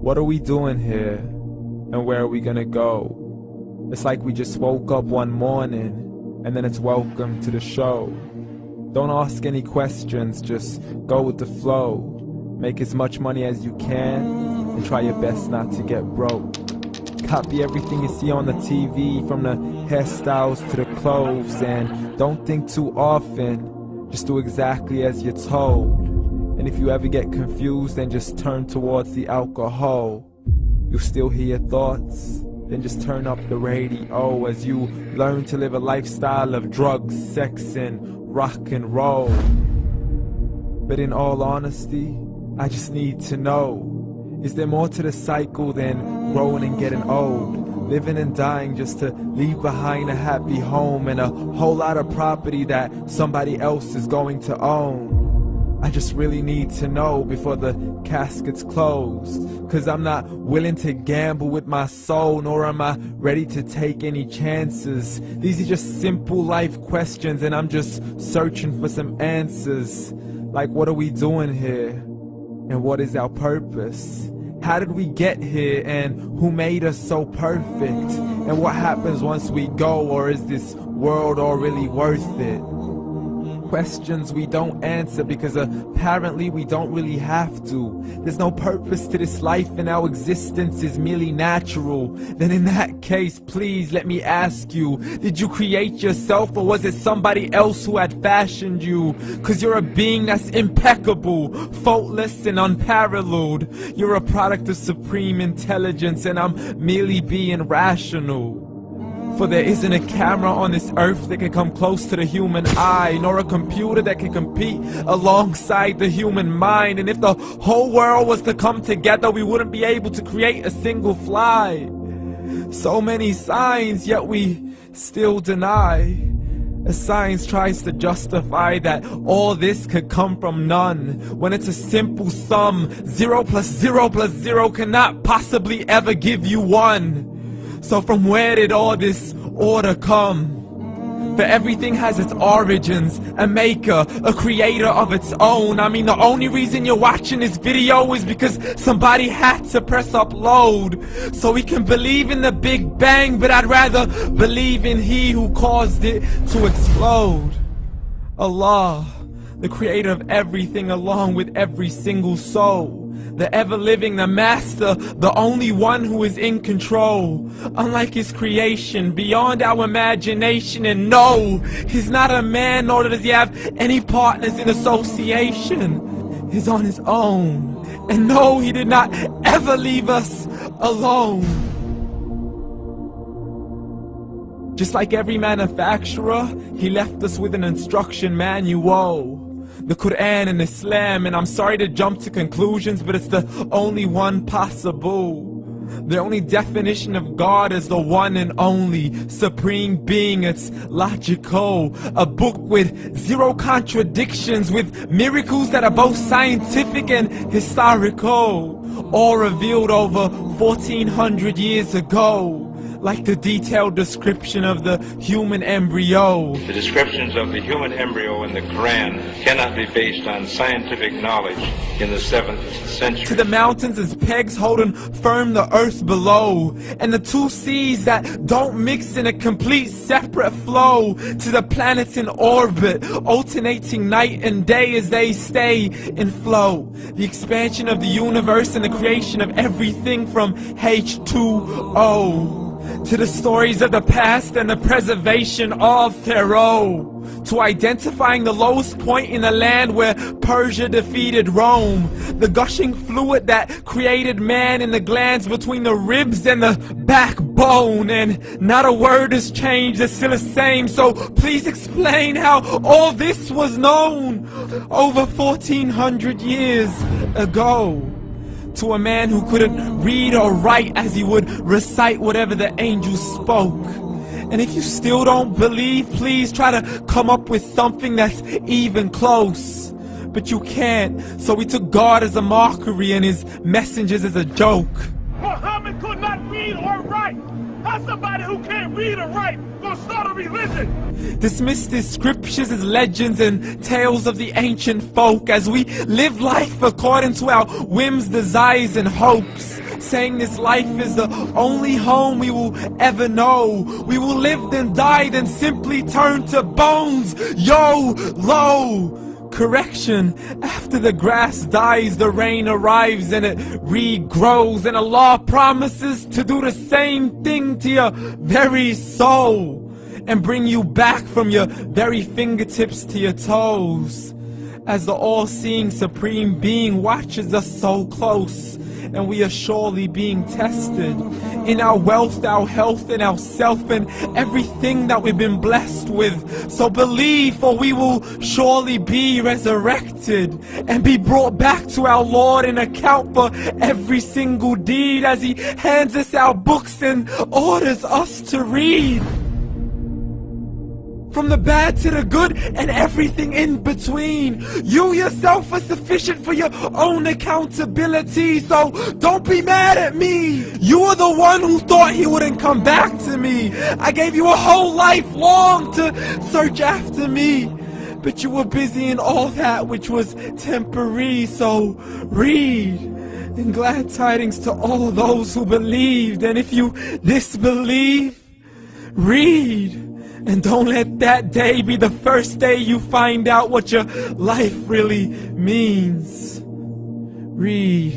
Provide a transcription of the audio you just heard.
What are we doing here? And where are we gonna go? It's like we just woke up one morning, and then it's welcome to the show. Don't ask any questions, just go with the flow. Make as much money as you can, and try your best not to get broke. Copy everything you see on the TV, from the hairstyles to the clothes, and don't think too often, just do exactly as you're told. And if you ever get confused, then just turn towards the alcohol. You'll still hear your thoughts, then just turn up the radio as you learn to live a lifestyle of drugs, sex, and rock and roll. But in all honesty, I just need to know, is there more to the cycle than growing and getting old? Living and dying just to leave behind a happy home and a whole lot of property that somebody else is going to own. I just really need to know before the casket's closed, 'cause I'm not willing to gamble with my soul, nor am I ready to take any chances. These are just simple life questions, and I'm just searching for some answers. Like, what are we doing here? And what is our purpose? How did we get here, and who made us so perfect? And what happens once we go, or is this world all really worth it? Questions we don't answer because apparently we don't really have to. There's no purpose to this life and our existence is merely natural. Then in that case, please let me ask you, did you create yourself, or was it somebody else who had fashioned you? 'Cause you're a being that's impeccable, faultless and unparalleled. You're a product of supreme intelligence, and I'm merely being rational. For there isn't a camera on this earth that can come close to the human eye, nor a computer that can compete alongside the human mind. And if the whole world was to come together, we wouldn't be able to create a single fly. So many signs, yet we still deny. As science tries to justify that all this could come from none, when it's a simple sum. 0 plus 0 plus 0 cannot possibly ever give you 1. So from where did all this order come? For everything has its origins, a maker, a creator of its own. I mean, the only reason you're watching this video is because somebody had to press upload, so we can believe in the Big Bang, but I'd rather believe in He who caused it to explode. Allah, the creator of everything, along with every single soul. The ever-living, the master, the only one who is in control. Unlike his creation, beyond our imagination. And no, he's not a man, nor does he have any partners in association. He's on his own. And no, he did not ever leave us alone. Just like every manufacturer, he left us with an instruction manual. The Quran and Islam, and I'm sorry to jump to conclusions, but it's the only one possible. The only definition of God is the one and only supreme being. It's logical, a book with 0 contradictions, with miracles that are both scientific and historical, all revealed over 1400 years ago. Like the detailed description of the human embryo. The descriptions of the human embryo in the Quran cannot be based on scientific knowledge in the 7th century. To the mountains as pegs holding firm the earth below, and the 2 seas that don't mix in a complete separate flow. To the planets in orbit, alternating night and day as they stay in flow. The expansion of the universe and the creation of everything from H2O. To the stories of the past and the preservation of Pharaoh. To identifying the lowest point in the land where Persia defeated Rome. The gushing fluid that created man in the glands between the ribs and the backbone. And not a word has changed, it's still the same. So please explain how all this was known over 1400 years ago. To a man who couldn't read or write, as he would recite whatever the angels spoke. And if you still don't believe, please try to come up with something that's even close. But you can't, so we took God as a mockery and his messengers as a joke. Muhammad could not read or write. How's somebody who can't read or write gonna start a religion? Dismissed his scriptures as legends and tales of the ancient folk, as we live life according to our whims, desires, and hopes. saying this life is the only home we will ever know. We will live then die then simply turn to bones. YOLO! Correction, after the grass dies, the rain arrives and it regrows, and Allah promises to do the same thing to your very soul and bring you back from your very fingertips to your toes, as the all-seeing supreme being watches us so close, and we are surely being tested in our wealth, our health, and our self, and everything that we've been blessed with. So believe, for we will surely be resurrected and be brought back to our Lord and account for every single deed, as He hands us our books and orders us to read. From the bad to the good and everything in between. You yourself are sufficient for your own accountability, so don't be mad at me. You are the one who thought He wouldn't come back to me. I gave you a whole life long to search after me, but you were busy in all that which was temporary. So read, and glad tidings to all those who believed. And if you disbelieve, read. And don't let that day be the first day you find out what your life really means. Read.